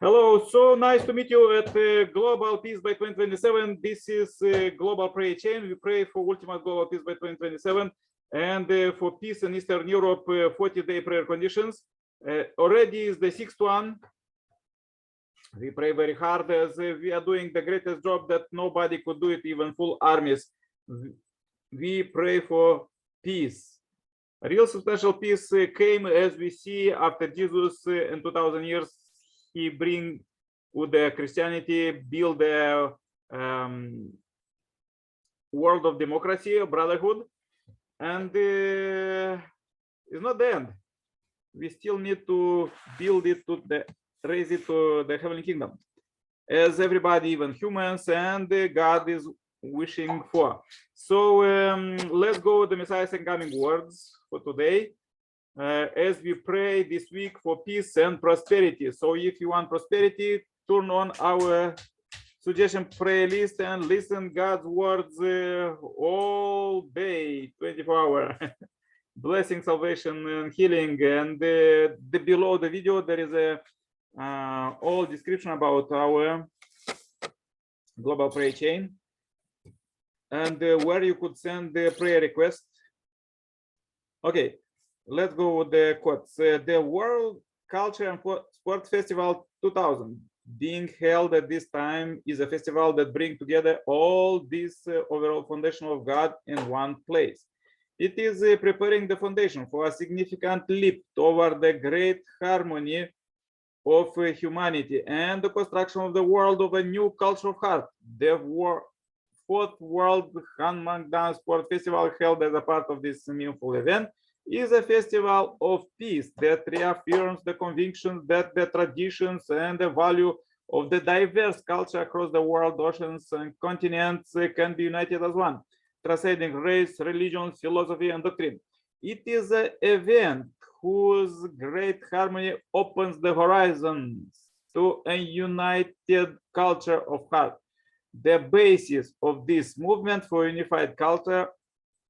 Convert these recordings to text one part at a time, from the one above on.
Hello, so nice to meet you at Global Peace by 2027. This is Global Prayer Chain. We pray for ultimate global peace by 2027 and for peace in Eastern Europe, 40-day prayer conditions. Already is the 6th one. We pray very hard as we are doing the greatest job that nobody could do it, even full armies. We pray for peace. Real special peace came, as we see, after Jesus in 2000 years. He bring with the Christianity, build the world of democracy, brotherhood, and it's not the end. We still need to build it to raise it to the heavenly kingdom, as everybody, even humans, and God is wishing for. So let's go with the Messiah's incoming words for today. As we pray this week for peace and prosperity. So if you want prosperity, turn on our suggestion prayer list and listen God's words all day, 24 hours. Blessing, salvation, and healing. And below the video, there is a all description about our global prayer chain and where you could send the prayer request. Okay. Let's go with the quotes. The World Culture and Sport Festival 2000 being held at this time is a festival that brings together all this overall foundation of God in one place. It is preparing the foundation for a significant leap toward the great harmony of humanity and the construction of the world of a new culture of heart. The fourth World Humankind Sport Festival held as a part of this meaningful event is a festival of peace that reaffirms the conviction that the traditions and the value of the diverse culture across the world, oceans and continents can be united as one, transcending race, religion, philosophy, and doctrine. It is an event whose great harmony opens the horizons to a united culture of heart. The basis of this movement for unified culture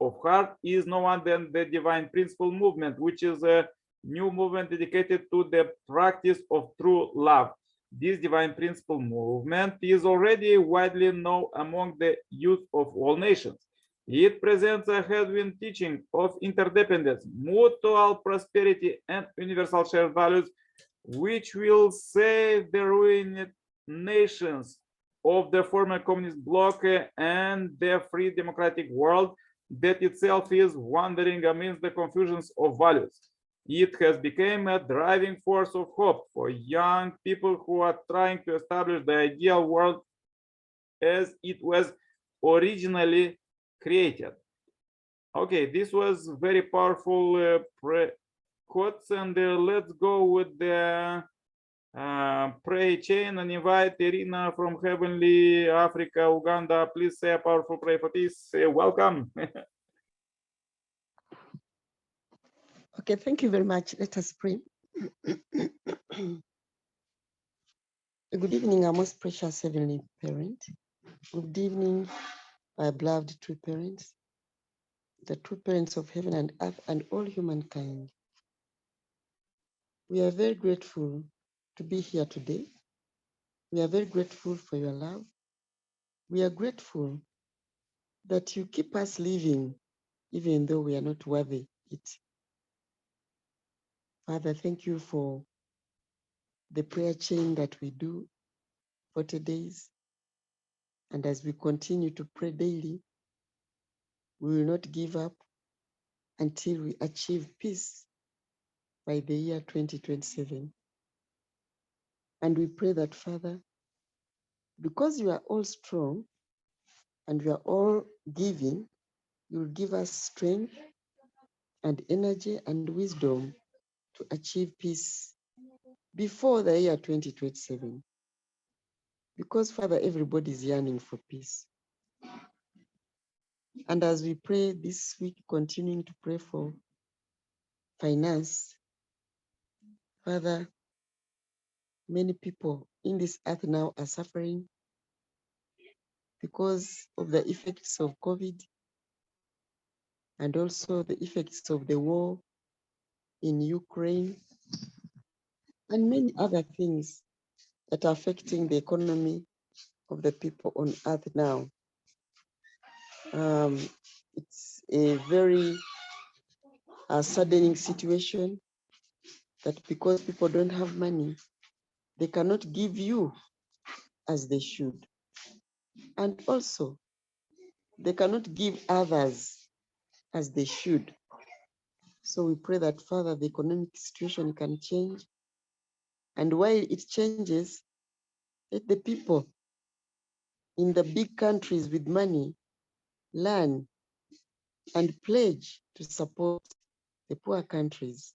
of heart is no one than the divine principle movement, which is a new movement dedicated to the practice of true love. This divine principle movement is already widely known among the youth of all nations. It presents a headwind teaching of interdependence, mutual prosperity, and universal shared values, which will save the ruined nations of the former communist bloc and the free democratic world that itself is wandering amidst the confusions of values. It has become a driving force of hope for young people who are trying to establish the ideal world as it was originally created. Okay, this was very powerful quotes, and let's go with the prayer chain and invite Irina from Heavenly Africa, Uganda. Please say a powerful prayer for peace. Welcome. Okay, thank you very much. Let us pray. Good evening, our most precious Heavenly Parent. Good evening, our beloved true parents, the true parents of heaven and earth and all humankind. We are very grateful to be here today. We are very grateful for your love. We are grateful that you keep us living even though we are not worthy it. Father, thank you for the prayer chain that we do 40 days. And as we continue to pray daily, we will not give up until we achieve peace by the year 2027. And we pray that, Father, because you are all strong and we are all giving, you will give us strength and energy and wisdom to achieve peace before the year 2027. Because, Father, everybody is yearning for peace. And as we pray this week, continuing to pray for finance, Father, many people in this earth now are suffering because of the effects of COVID and also the effects of the war in Ukraine and many other things that are affecting the economy of the people on earth now. It's a very saddening situation that because people don't have money, they cannot give you as they should. And also, they cannot give others as they should. So we pray that, Father, the economic situation can change. And while it changes, let the people in the big countries with money learn and pledge to support the poor countries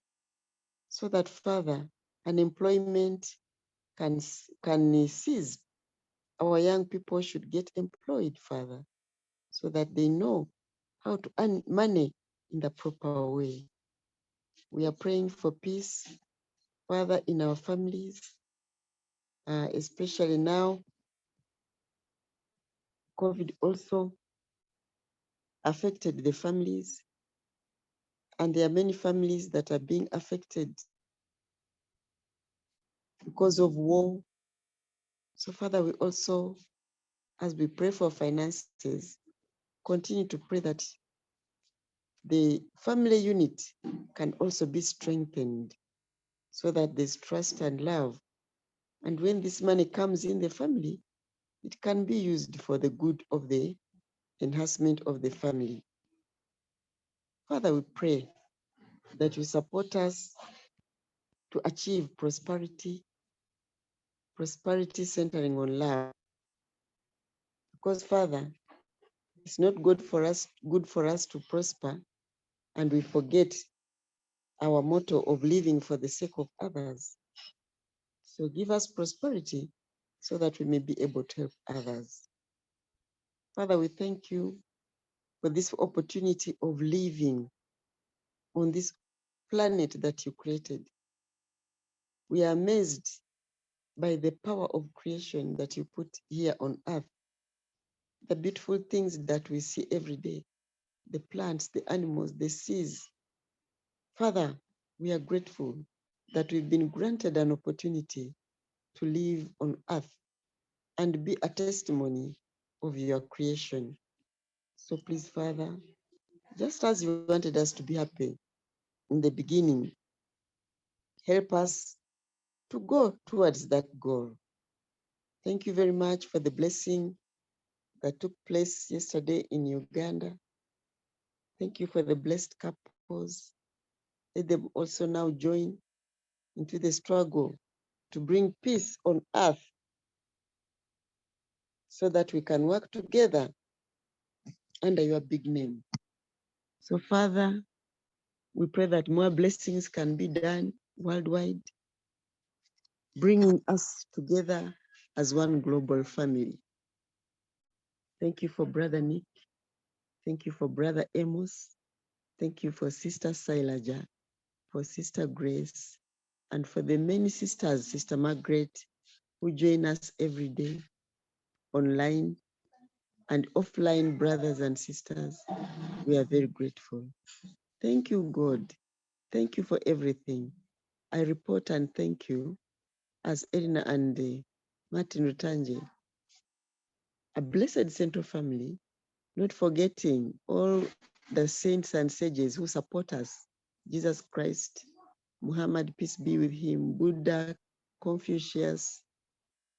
so that, Father, unemployment can cease. Our young people should get employed, Father, so that they know how to earn money in the proper way. We are praying for peace, Father, in our families, especially now. COVID also affected the families, and there are many families that are being affected because of war. So, Father, we also, as we pray for finances, continue to pray that the family unit can also be strengthened so that there's trust and love. And when this money comes in the family, it can be used for the good of the enhancement of the family. Father, we pray that you support us to achieve prosperity centering on love. Because, Father, it's not good for us to prosper and we forget our motto of living for the sake of others. So give us prosperity so that we may be able to help others. Father, we thank you for this opportunity of living on this planet that you created. We are amazed by the power of creation that you put here on earth. The beautiful things that we see every day, the plants, the animals, the seas. Father, we are grateful that we've been granted an opportunity to live on earth and be a testimony of your creation. So please, Father, just as you wanted us to be happy in the beginning, help us to go towards that goal. Thank you very much for the blessing that took place yesterday in Uganda. Thank you for the blessed couples. Let them also now join into the struggle to bring peace on earth so that we can work together under your big name. So, Father, we pray that more blessings can be done worldwide, bringing us together as one global family. Thank you for Brother Nick. Thank you for Brother Amos. Thank you for Sister Sailaja, for Sister Grace, and for the many sisters, Sister Margaret, who join us every day, online and offline, brothers and sisters. We are very grateful. Thank you, God. Thank you for everything. I report and thank you as Elena and Martin Rutanje, a blessed central family, not forgetting all the saints and sages who support us, Jesus Christ, Muhammad, peace be with him, Buddha, Confucius,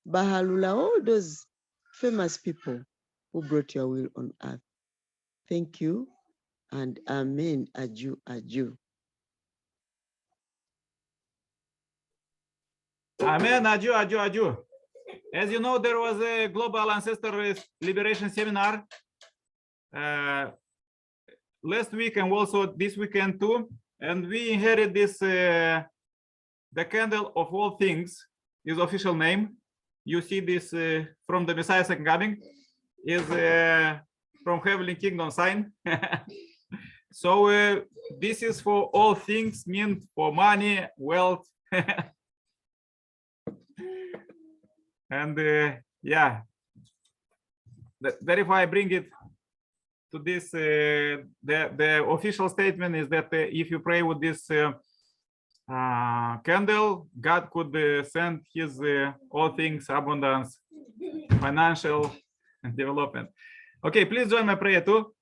Bahalula, all those famous people who brought your will on earth. Thank you, and amen, adieu, adieu. Amen, adieu, adieu, adieu. As you know, there was a global ancestor liberation seminar last week and also this weekend too. And we inherited this, the candle of all things, his official name. You see this from the Messiah second coming, is from Heavenly Kingdom sign. So this is for all things, meant for money, wealth. And yeah, that if I bring it to this, the official statement is that if you pray with this candle, God could send his all things, abundance, financial and development. Okay, please join my prayer too.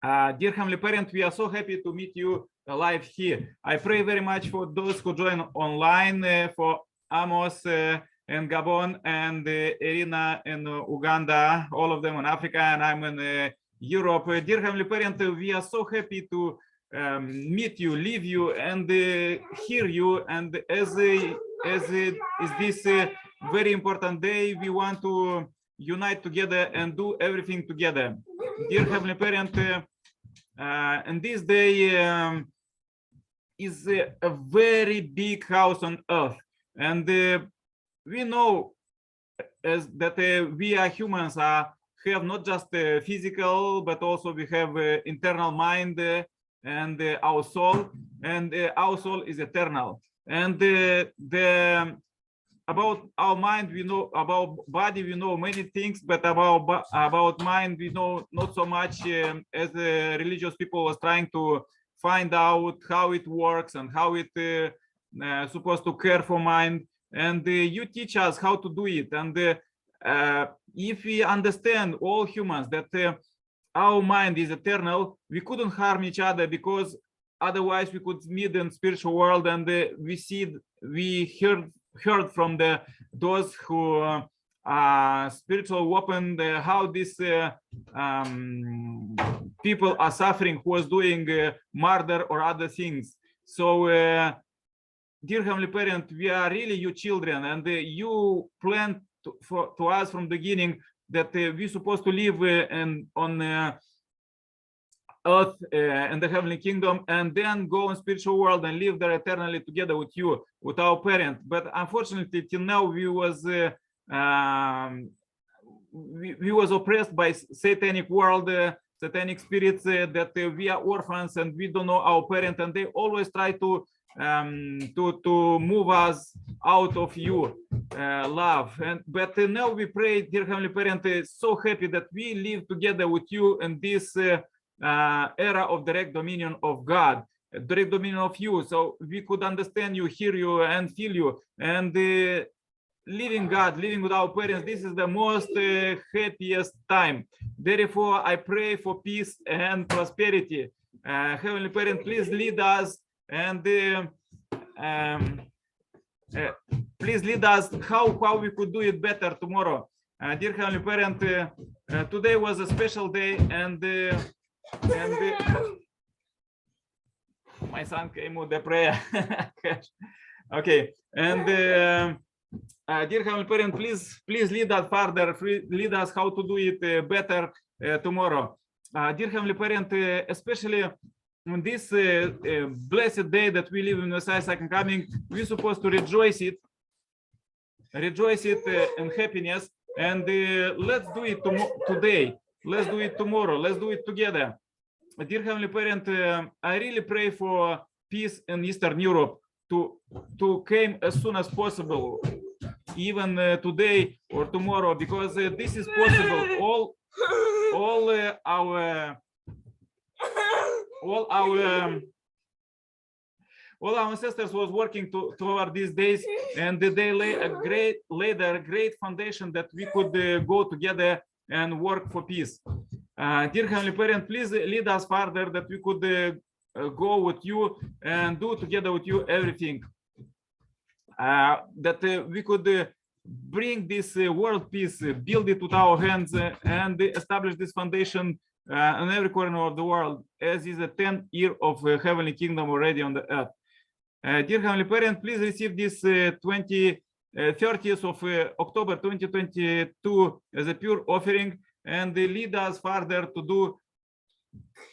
Dear Heavenly Parent, we are so happy to meet you live here. I pray very much for those who join online, for Amos in Gabon and Irina in Uganda, all of them in Africa, and I'm in Europe. Dear Heavenly Parent, we are so happy to meet you, live you, and hear you. And as it is this very important day, we want to unite together and do everything together. Dear Heavenly Parent, and this day is a very big house on earth, and we know as that we are humans have not just physical, but also we have internal mind and our soul, and our soul is eternal. And about our mind we know, about body we know many things, but about mind we know not so much, as the religious people was trying to find out how it works and how it supposed to care for mind. And you teach us how to do it. And if we understand, all humans, that our mind is eternal, we couldn't harm each other, because otherwise we could meet in spiritual world, and we heard from those who spiritual weapon, how these people are suffering, who was doing murder or other things. So dear Heavenly Parent, we are really your children, and you planned to us from the beginning that we're supposed to live on earth in the heavenly kingdom, and then go in spiritual world and live there eternally together with you, with our parent. But unfortunately, till now we was oppressed by satanic world, satanic spirits, that we are orphans and we don't know our parent, and they always try to move us out of you love. But now we pray, dear Heavenly Parent, so happy that we live together with you in this era of direct dominion of God, direct dominion of you, so we could understand you, hear you, and feel you. And living God, living with our parents, this is the most happiest time. Therefore, I pray for peace and prosperity. Heavenly Parent, please lead us, and please lead us how we could do it better tomorrow. Dear Heavenly Parent, today was a special day, and my son came with the prayer. Okay, and dear Heavenly Parent, please lead us further, lead us how to do it better tomorrow. Dear Heavenly Parent, especially on this blessed day that we live in Messiah's second coming, we're supposed to rejoice it in happiness, and let's do it today. Let's do it tomorrow. Let's do it together. Dear Heavenly Parent, I really pray for peace in Eastern Europe to come as soon as possible, even today or tomorrow, because this is possible. All our ancestors was working toward these days, and they laid a great foundation that we could go together and work for peace. Dear Heavenly Parent, please lead us further, that we could go with you and do together with you everything, that we could bring this world peace, build it with our hands, and establish this foundation in every corner of the world, as is the 10th year of heavenly kingdom already on the earth. Dear Heavenly Parent, please receive this 30th of October 2022 as a pure offering, and lead us further to do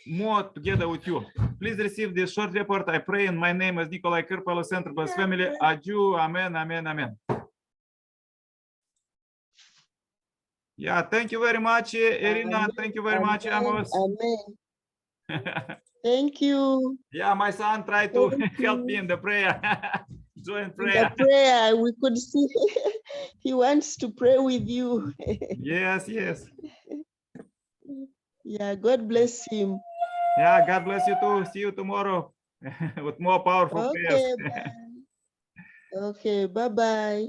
more together with you. Please receive this short report. I pray in my name as Nikolai Kirpalo, Center Plus Family. Adieu. Amen. Amen. Amen. Yeah, thank you very much, Irina. Amen. Thank you very much, Amos. Amen. Thank you. Yeah, my son tried to help me in the prayer. Join prayer. The prayer, we could see he wants to pray with you. Yes, yes. Yeah, God bless him. Yeah, God bless you too. See you tomorrow. with more powerful prayers. Okay, bye. Okay, bye-bye.